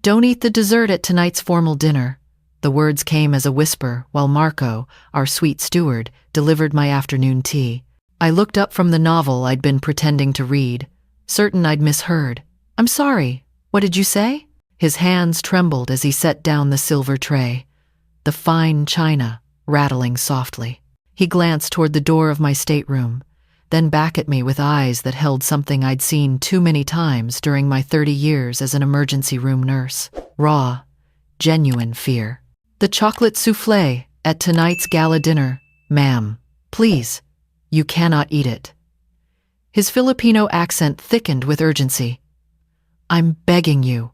"Don't eat the dessert at tonight's formal dinner." The words came as a whisper while Marco, our sweet steward, delivered my afternoon tea. I looked up from the novel I'd been pretending to read, certain I'd misheard. "I'm sorry, what did you say?" His hands trembled as he set down the silver tray, the fine china rattling softly. He glanced toward the door of my stateroom, then back at me with eyes that held something I'd seen too many times during my 30 years as an emergency room nurse. Raw, genuine fear. "The chocolate soufflé at tonight's gala dinner, ma'am. Please, you cannot eat it." His Filipino accent thickened with urgency. "I'm begging you.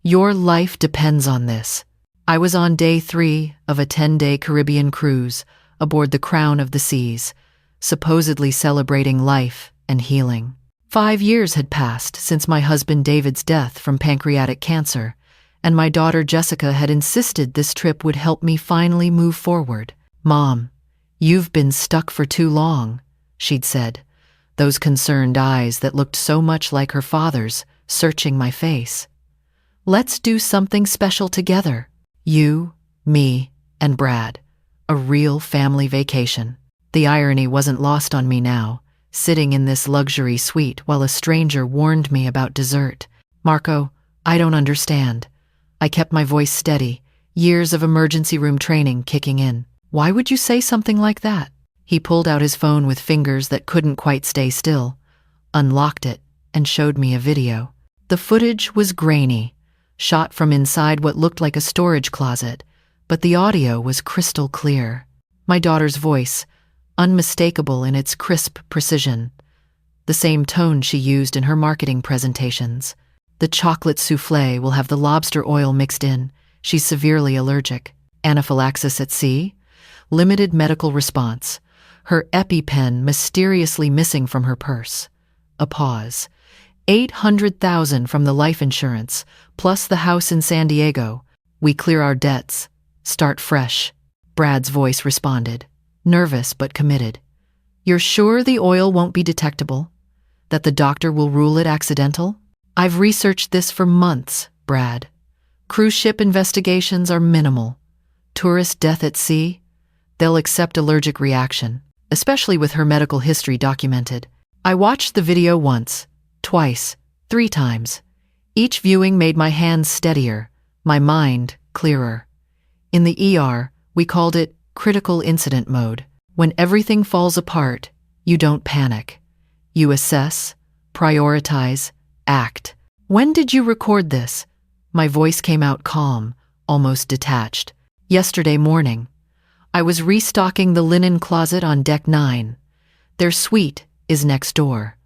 Your life depends on this." I was on day 3 of a 10-day Caribbean cruise aboard the Crown of the Seas, supposedly celebrating life and healing. 5 years had passed since my husband David's death from pancreatic cancer, and my daughter Jessica had insisted this trip would help me finally move forward. "Mom, you've been stuck for too long," she'd said, those concerned eyes that looked so much like her father's searching my face. "Let's do something special together. You, me, and Brad. A real family vacation." The irony wasn't lost on me now, sitting in this luxury suite while a stranger warned me about dessert. "Marco, I don't understand." I kept my voice steady, years of emergency room training kicking in. "Why would you say something like that?" He pulled out his phone with fingers that couldn't quite stay still, unlocked it, and showed me a video. The footage was grainy, shot from inside what looked like a storage closet, but the audio was crystal clear. My daughter's voice, unmistakable in its crisp precision, the same tone she used in her marketing presentations. "The chocolate soufflé will have the lobster oil mixed in. She's severely allergic. Anaphylaxis at sea? Limited medical response. Her EpiPen mysteriously missing from her purse." A pause. $800,000 from the life insurance, plus the house in San Diego. "We clear our debts. Start fresh." Brad's voice responded, nervous but committed. "You're sure the oil won't be detectable? That the doctor will rule it accidental?" "I've researched this for months, Brad. Cruise ship investigations are minimal. Tourist death at sea? They'll accept allergic reaction, especially with her medical history documented." I watched the video once, twice, 3 times. Each viewing made my hands steadier, my mind clearer. In the ER, we called it critical incident mode. When everything falls apart, you don't panic. You assess, prioritize, act. "When did you record this?" My voice came out calm, almost detached. "Yesterday morning. I was restocking the linen closet on deck 9. Their suite is next door.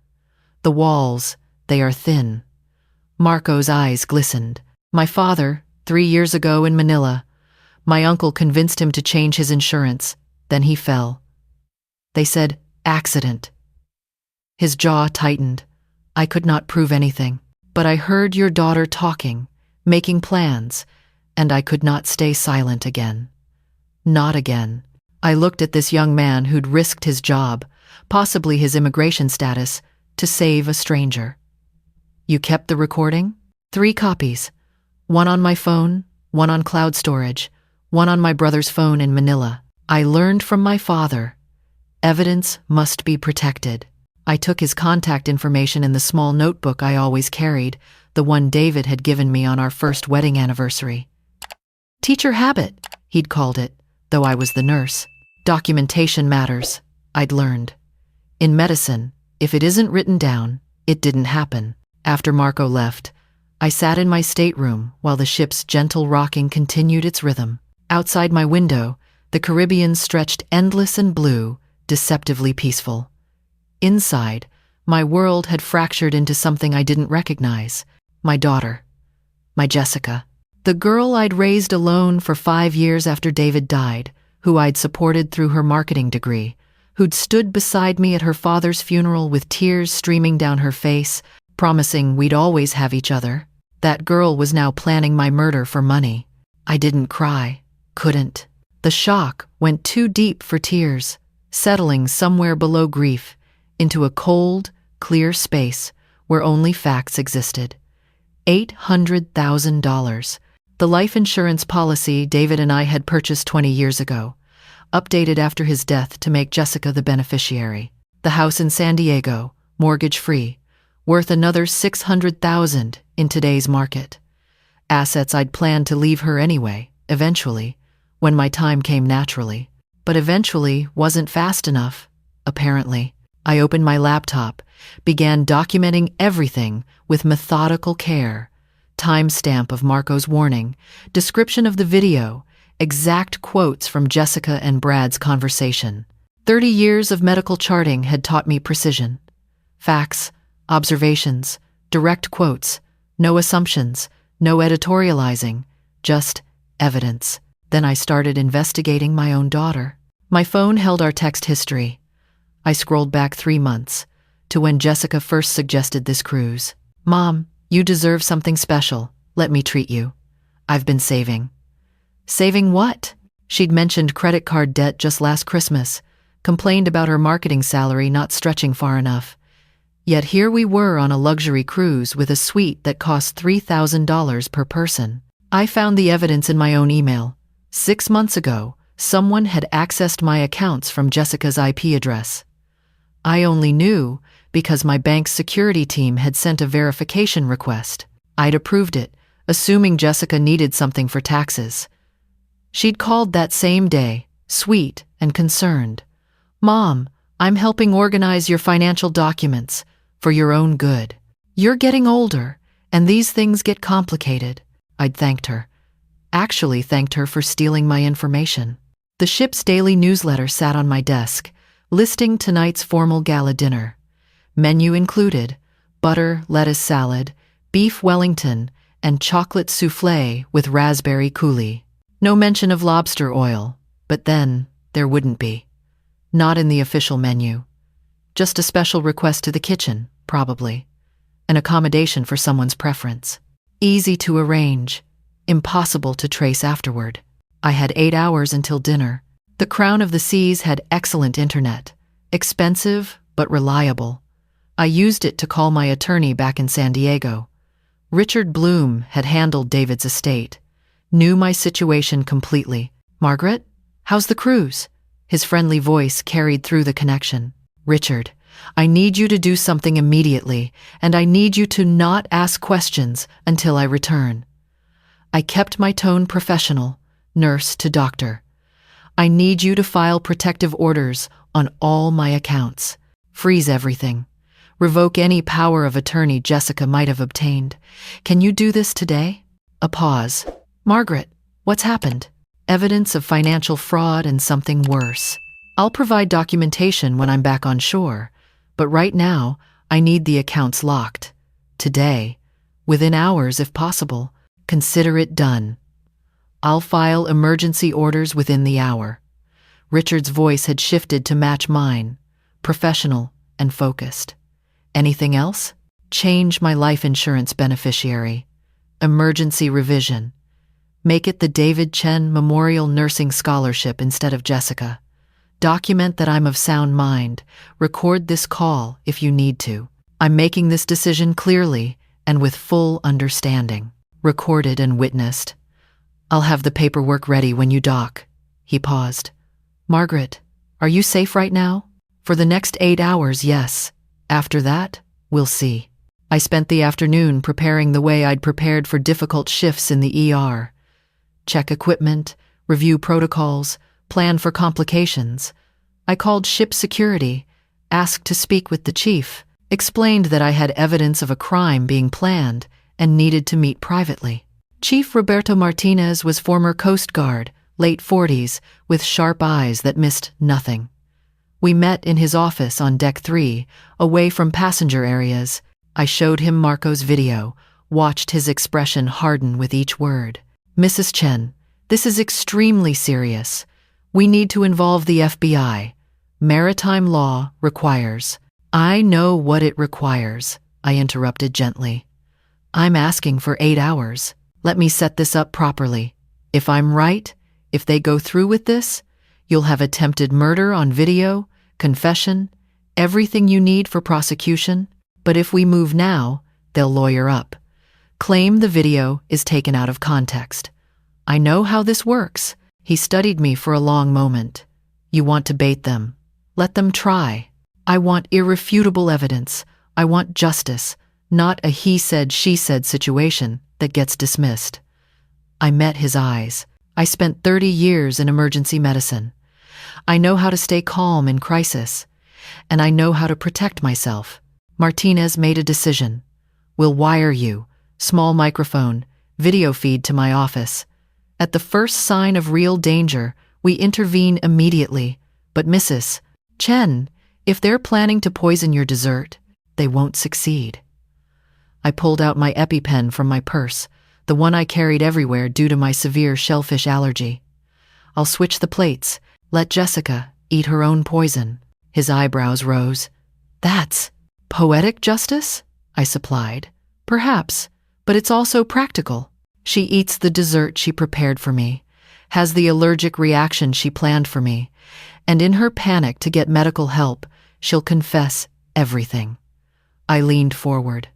The walls, they are thin." Marco's eyes glistened. "My father, 3 years ago in Manila. My uncle convinced him to change his insurance. Then he fell. They said, accident." His jaw tightened. I could not prove anything. But I heard your daughter talking, making plans, and I could not stay silent again. Not again. I looked at this young man who'd risked his job, possibly his immigration status, to save a stranger. "You kept the recording?" 3 copies. 1 on my phone, 1 on cloud storage, 1 on my brother's phone in Manila. I learned from my father. Evidence must be protected. I took his contact information in the small notebook I always carried, the one David had given me on our first wedding anniversary. "Teacher habit," he'd called it, though I was the nurse. Documentation matters, I'd learned. In medicine, if it isn't written down, it didn't happen. After Marco left, I sat in my stateroom while the ship's gentle rocking continued its rhythm. Outside my window, the Caribbean stretched endless and blue, deceptively peaceful. Inside, my world had fractured into something I didn't recognize. My daughter. My Jessica. The girl I'd raised alone for 5 years after David died, who I'd supported through her marketing degree, who'd stood beside me at her father's funeral with tears streaming down her face, promising we'd always have each other. That girl was now planning my murder for money. I didn't cry. Couldn't. The shock went too deep for tears, settling somewhere below grief, into a cold, clear space where only facts existed. $800,000. The life insurance policy David and I had purchased 20 years ago, updated after his death to make Jessica the beneficiary. The house in San Diego, mortgage-free, worth another $600,000 in today's market. Assets I'd planned to leave her anyway, eventually, when my time came naturally. But eventually wasn't fast enough, apparently. I opened my laptop, began documenting everything with methodical care. Timestamp of Marco's warning, description of the video, exact quotes from Jessica and Brad's conversation. 30 years of medical charting had taught me precision. Facts, observations, direct quotes, no assumptions, no editorializing, just evidence. Then I started investigating my own daughter. My phone held our text history. I scrolled back 3 months, to when Jessica first suggested this cruise. "Mom, you deserve something special. Let me treat you. I've been saving." Saving what? She'd mentioned credit card debt just last Christmas, complained about her marketing salary not stretching far enough. Yet here we were on a luxury cruise with a suite that cost $3,000 per person. I found the evidence in my own email. 6 months ago, someone had accessed my accounts from Jessica's IP address. I only knew because my bank's security team had sent a verification request. I'd approved it, assuming Jessica needed something for taxes. She'd called that same day, sweet and concerned. "Mom, I'm helping organize your financial documents for your own good. You're getting older, and these things get complicated." I'd thanked her. Actually thanked her for stealing my information. The ship's daily newsletter sat on my desk, listing tonight's formal gala dinner. Menu included butter, lettuce salad, beef Wellington, and chocolate soufflé with raspberry coulis. No mention of lobster oil, but then there wouldn't be. Not in the official menu. Just a special request to the kitchen, probably. An accommodation for someone's preference. Easy to arrange, impossible to trace afterward. I had 8 hours until dinner. The Crown of the Seas had excellent internet. Expensive, but reliable. I used it to call my attorney back in San Diego. Richard Bloom had handled David's estate. Knew my situation completely. "Margaret, how's the cruise?" His friendly voice carried through the connection. "Richard, I need you to do something immediately, and I need you to not ask questions until I return." I kept my tone professional, nurse to doctor. "I need you to file protective orders on all my accounts. Freeze everything. Revoke any power of attorney Jessica might have obtained. Can you do this today?" A pause. "Margaret, what's happened?" "Evidence of financial fraud and something worse. I'll provide documentation when I'm back on shore, but right now, I need the accounts locked. Today. Within hours if possible. Consider it done. I'll file emergency orders within the hour." Richard's voice had shifted to match mine, professional and focused. "Anything else?" "Change my life insurance beneficiary. Emergency revision. Make it the David Chen Memorial Nursing Scholarship instead of Jessica. Document that I'm of sound mind. Record this call if you need to. I'm making this decision clearly and with full understanding." Recorded and witnessed. "I'll have the paperwork ready when you dock." He paused. "Margaret, are you safe right now?" "For the next 8 hours, yes. After that, we'll see." I spent the afternoon preparing the way I'd prepared for difficult shifts in the ER. Check equipment, review protocols, plan for complications. I called ship security, asked to speak with the chief, explained that I had evidence of a crime being planned and needed to meet privately. Chief Roberto Martinez was former Coast Guard, late 40s, with sharp eyes that missed nothing. We met in his office on Deck 3, away from passenger areas. I showed him Marco's video, watched his expression harden with each word. "Mrs. Chen, this is extremely serious. We need to involve the FBI. Maritime law requires." "I know what it requires," I interrupted gently. "I'm asking for 8 hours. Let me set this up properly. If I'm right, if they go through with this, you'll have attempted murder on video, confession, everything you need for prosecution. But if we move now, they'll lawyer up. claim the video is taken out of context. I know how this works. He studied me for a long moment. You want to bait them. Let them try. I want irrefutable evidence. I want justice, not a he said, she said situation that gets dismissed. I met his eyes. I spent 30 years in emergency medicine. I know how to stay calm in crisis, and I know how to protect myself. Martinez made a decision. We'll wire you, small microphone, video feed to my office. At the first sign of real danger, we intervene immediately. But Mrs. Chen, if they're planning to poison your dessert, they won't succeed. I pulled out my EpiPen from my purse, the one I carried everywhere due to my severe shellfish allergy. I'll switch the plates. Let Jessica eat her own poison. His eyebrows rose. That's poetic justice? I supplied. Perhaps, but it's also practical. She eats the dessert she prepared for me, has the allergic reaction she planned for me, and in her panic to get medical help, she'll confess everything. I leaned forward.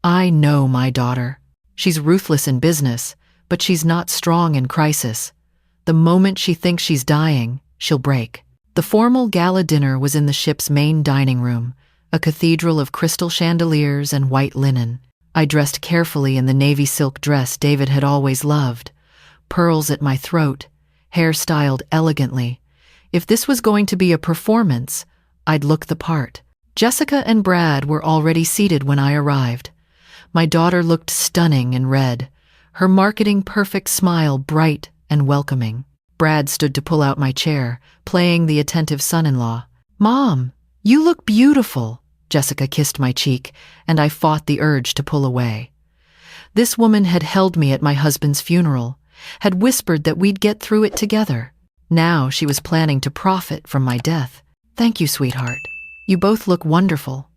I know my daughter. She's ruthless in business, but she's not strong in crisis. The moment she thinks she's dying, she'll break. The formal gala dinner was in the ship's main dining room, a cathedral of crystal chandeliers and white linen. I dressed carefully in the navy silk dress David had always loved, pearls at my throat, hair styled elegantly. If this was going to be a performance, I'd look the part. Jessica and Brad were already seated when I arrived. My daughter looked stunning in red, her marketing perfect smile bright and welcoming. Brad stood to pull out my chair, playing the attentive son-in-law. Mom, you look beautiful. Jessica kissed my cheek, and I fought the urge to pull away. This woman had held me at my husband's funeral, had whispered that we'd get through it together. Now she was planning to profit from my death. Thank you, sweetheart. You both look wonderful.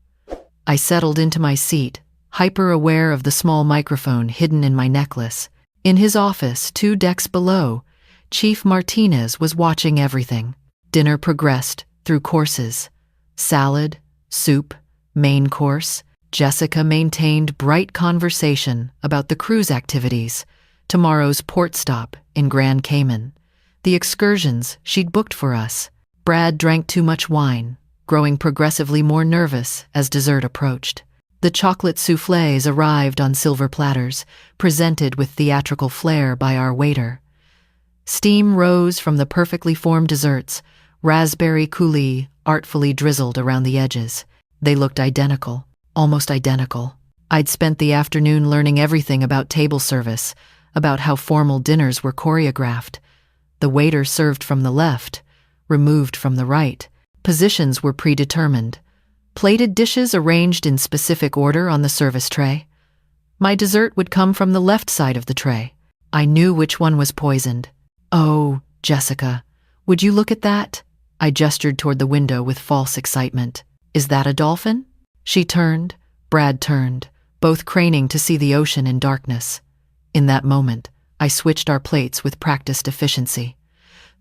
I settled into my seat, hyper-aware of the small microphone hidden in my necklace. In his office, 2 decks below, Chief Martinez was watching everything. Dinner progressed through courses. Salad, soup, main course. Jessica maintained bright conversation about the cruise activities, tomorrow's port stop in Grand Cayman, the excursions she'd booked for us. Brad drank too much wine, growing progressively more nervous as dessert approached. The chocolate soufflés arrived on silver platters, presented with theatrical flair by our waiter. Steam rose from the perfectly formed desserts, raspberry coulis artfully drizzled around the edges. They looked identical, almost identical. I'd spent the afternoon learning everything about table service, about how formal dinners were choreographed. The waiter served from the left, removed from the right. Positions were predetermined. Plated dishes arranged in specific order on the service tray. My dessert would come from the left side of the tray. I knew which one was poisoned. Oh, Jessica, would you look at that? I gestured toward the window with false excitement. Is that a dolphin? She turned, Brad turned, both craning to see the ocean in darkness. In that moment, I switched our plates with practiced efficiency.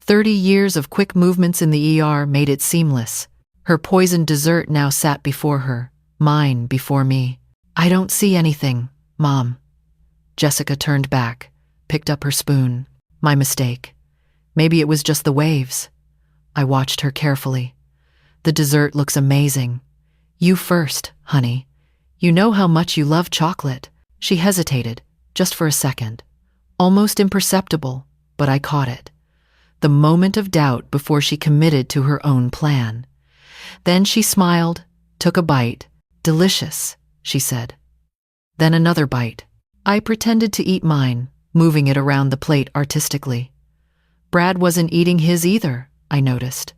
30 years of quick movements in the ER made it seamless. Her poisoned dessert now sat before her, mine before me. I don't see anything, Mom. Jessica turned back, picked up her spoon. My mistake. Maybe it was just the waves. I watched her carefully. The dessert looks amazing. You first, honey. You know how much you love chocolate. She hesitated, just for a second. Almost imperceptible, but I caught it. The moment of doubt before she committed to her own plan. Then she smiled, took a bite. Delicious, she said. Then another bite. I pretended to eat mine, moving it around the plate artistically. Brad wasn't eating his either, I noticed.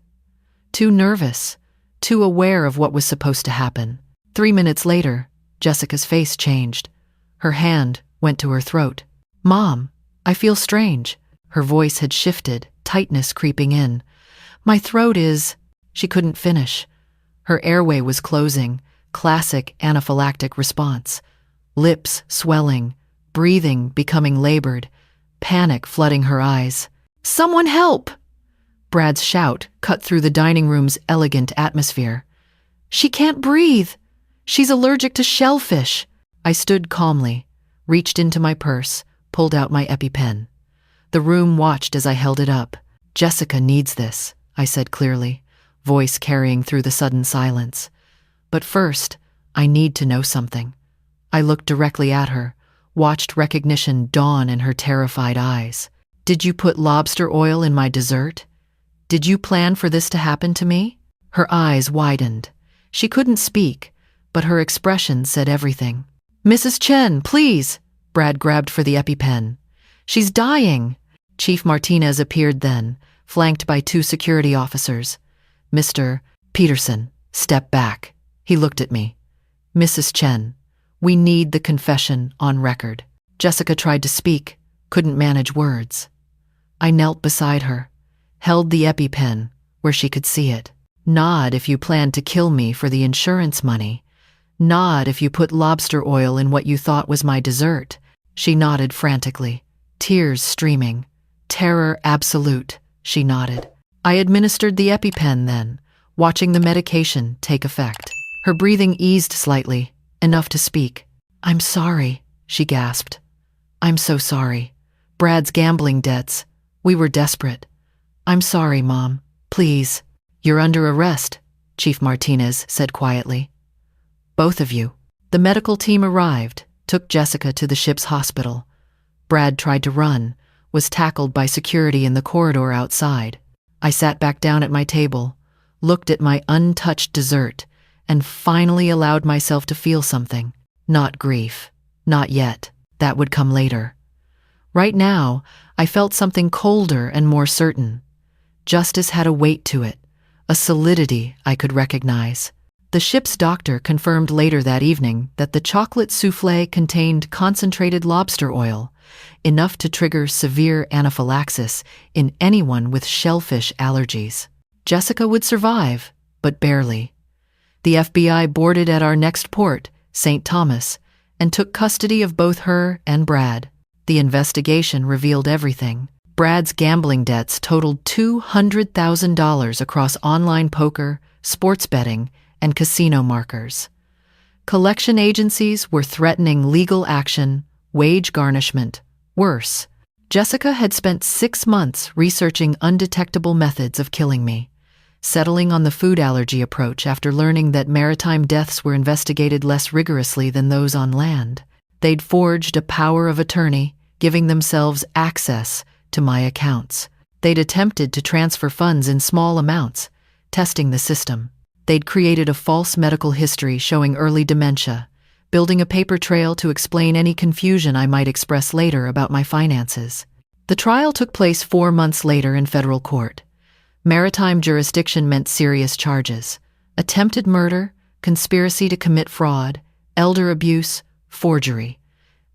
Too nervous, too aware of what was supposed to happen. 3 minutes later, Jessica's face changed. Her hand went to her throat. Mom, I feel strange. Her voice had shifted, tightness creeping in. My throat is... She couldn't finish. Her airway was closing, classic anaphylactic response. Lips swelling, breathing becoming labored, panic flooding her eyes. Someone help! Brad's shout cut through the dining room's elegant atmosphere. She can't breathe. She's allergic to shellfish. I stood calmly, reached into my purse, pulled out my EpiPen. The room watched as I held it up. "Jessica needs this," I said clearly, voice carrying through the sudden silence. "But first, I need to know something." I looked directly at her, watched recognition dawn in her terrified eyes. "Did you put lobster oil in my dessert? Did you plan for this to happen to me?" Her eyes widened. She couldn't speak, but her expression said everything. "Mrs. Chen, please!" Brad grabbed for the EpiPen. "She's dying!" Chief Martinez appeared then, flanked by 2 security officers. "Mr. Peterson, step back." He looked at me. "Mrs. Chen, we need the confession on record." Jessica tried to speak, couldn't manage words. I knelt beside her, held the EpiPen where she could see it. "Nod if you planned to kill me for the insurance money. Nod if you put lobster oil in what you thought was my dessert." She nodded frantically, tears streaming. "Terror absolute," she nodded. I administered the EpiPen then, watching the medication take effect. Her breathing eased slightly, enough to speak. "I'm sorry," she gasped. "I'm so sorry. Brad's gambling debts. We were desperate. I'm sorry, Mom. Please." "You're under arrest," Chief Martinez said quietly. "Both of you." The medical team arrived, took Jessica to the ship's hospital. Brad tried to run, was tackled by security in the corridor outside. I sat back down at my table, looked at my untouched dessert, and finally allowed myself to feel something. Not grief. Not yet. That would come later. Right now, I felt something colder and more certain. Justice had a weight to it, a solidity I could recognize. The ship's doctor confirmed later that evening that the chocolate soufflé contained concentrated lobster oil, enough to trigger severe anaphylaxis in anyone with shellfish allergies. Jessica would survive, but barely. The FBI boarded at our next port, St. Thomas, and took custody of both her and Brad. The investigation revealed everything. Brad's gambling debts totaled $200,000 across online poker, sports betting, and casino markers. Collection agencies were threatening legal action, wage garnishment. Worse, Jessica had spent 6 months researching undetectable methods of killing me, settling on the food allergy approach after learning that maritime deaths were investigated less rigorously than those on land. They'd forged a power of attorney, giving themselves access to my accounts. They'd attempted to transfer funds in small amounts, testing the system. They'd created a false medical history showing early dementia, building a paper trail to explain any confusion I might express later about my finances. The trial took place 4 months later in federal court. Maritime jurisdiction meant serious charges: attempted murder, conspiracy to commit fraud, elder abuse, forgery.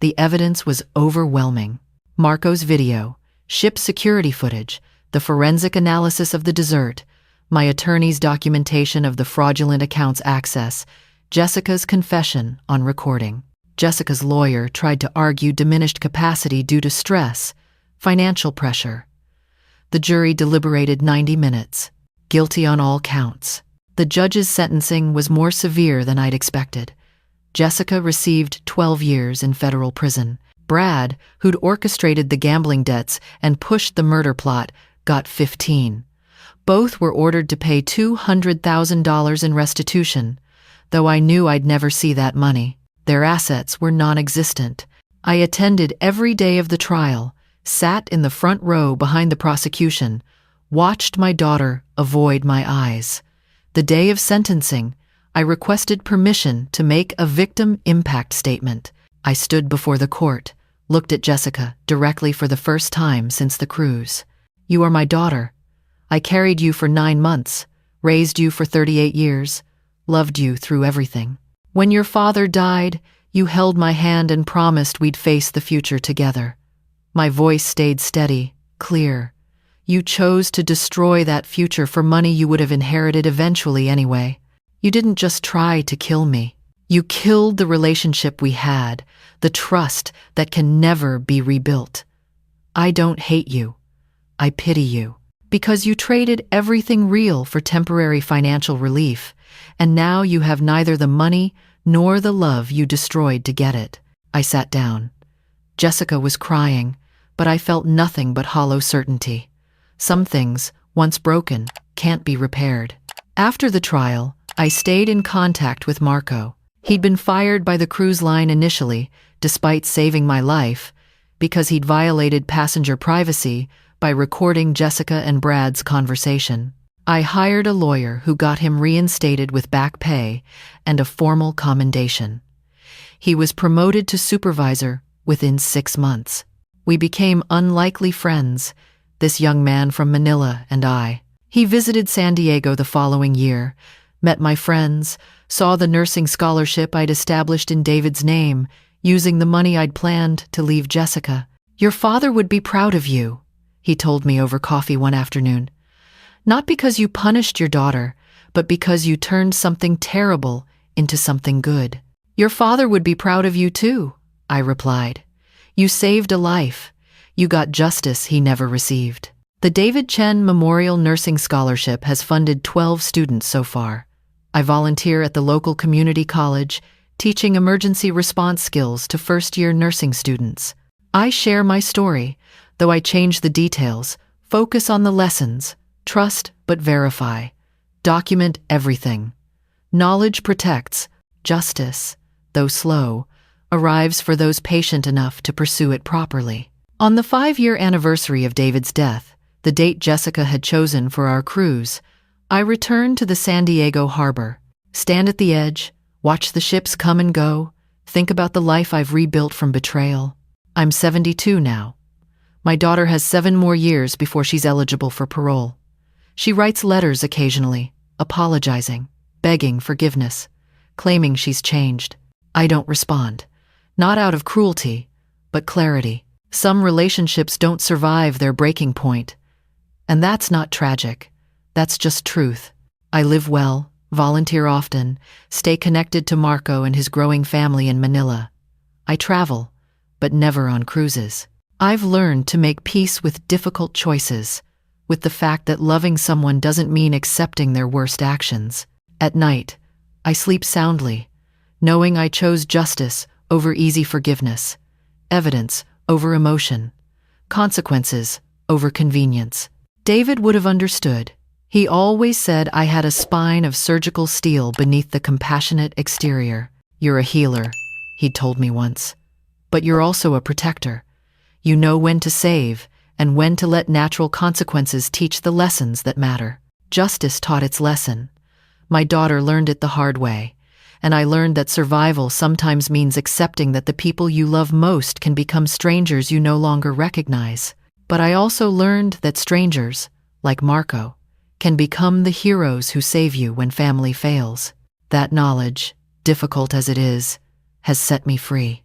The evidence was overwhelming. Marco's video, ship security footage, the forensic analysis of the dessert, my attorney's documentation of the fraudulent accounts access, Jessica's confession on recording. Jessica's lawyer tried to argue diminished capacity due to stress, financial pressure. The jury deliberated 90 minutes, guilty on all counts. The judge's sentencing was more severe than I'd expected. Jessica received 12 years in federal prison. Brad, who'd orchestrated the gambling debts and pushed the murder plot, got 15. Both were ordered to pay $200,000 in restitution, though I knew I'd never see that money. Their assets were non-existent. I attended every day of the trial, sat in the front row behind the prosecution, watched my daughter avoid my eyes. The day of sentencing, I requested permission to make a victim impact statement. I stood before the court, looked at Jessica directly for the first time since the cruise. "You are my daughter. I carried you for 9 months, raised you for 38 years, loved you through everything. When your father died, you held my hand and promised we'd face the future together." My voice stayed steady, clear. "You chose to destroy that future for money you would have inherited eventually anyway. You didn't just try to kill me. You killed the relationship we had, the trust that can never be rebuilt. I don't hate you. I pity you. Because you traded everything real for temporary financial relief, and now you have neither the money nor the love you destroyed to get it." I sat down, Jessica was crying, but I felt nothing but hollow certainty. Some things, once broken, can't be repaired. After the trial, I stayed in contact with Marco. He'd been fired by the cruise line initially, despite saving my life, because he'd violated passenger privacy by recording Jessica and Brad's conversation. I hired a lawyer who got him reinstated with back pay and a formal commendation. He was promoted to supervisor within 6 months. We became unlikely friends, this young man from Manila and I. He visited San Diego the following year, met my friends, saw the nursing scholarship I'd established in David's name, using the money I'd planned to leave Jessica. "Your father would be proud of you," he told me over coffee one afternoon. "Not because you punished your daughter, but because you turned something terrible into something good." "Your father would be proud of you too," I replied. "You saved a life. You got justice he never received." The David Chen Memorial Nursing Scholarship has funded 12 students so far. I volunteer at the local community college, teaching emergency response skills to first-year nursing students. I share my story, though I change the details, focus on the lessons, trust but verify, document everything. Knowledge protects, justice, though slow, arrives for those patient enough to pursue it properly. On the 5-year anniversary of David's death, the date Jessica had chosen for our cruise, I returned to the San Diego harbor, stand at the edge, watch the ships come and go, think about the life I've rebuilt from betrayal. I'm 72 now. My daughter has 7 more years before she's eligible for parole. She writes letters occasionally, apologizing, begging forgiveness, claiming she's changed. I don't respond. Not out of cruelty, but clarity. Some relationships don't survive their breaking point. And that's not tragic. That's just truth. I live well, volunteer often, stay connected to Marco and his growing family in Manila. I travel, but never on cruises. I've learned to make peace with difficult choices, with the fact that loving someone doesn't mean accepting their worst actions. At night, I sleep soundly, knowing I chose justice over easy forgiveness, evidence over emotion, consequences over convenience. David would have understood. He always said I had a spine of surgical steel beneath the compassionate exterior. "You're a healer," he'd told me once. "But you're also a protector. You know when to save and when to let natural consequences teach the lessons that matter." Justice taught its lesson. My daughter learned it the hard way, and I learned that survival sometimes means accepting that the people you love most can become strangers you no longer recognize. But I also learned that strangers, like Marco, can become the heroes who save you when family fails. That knowledge, difficult as it is, has set me free.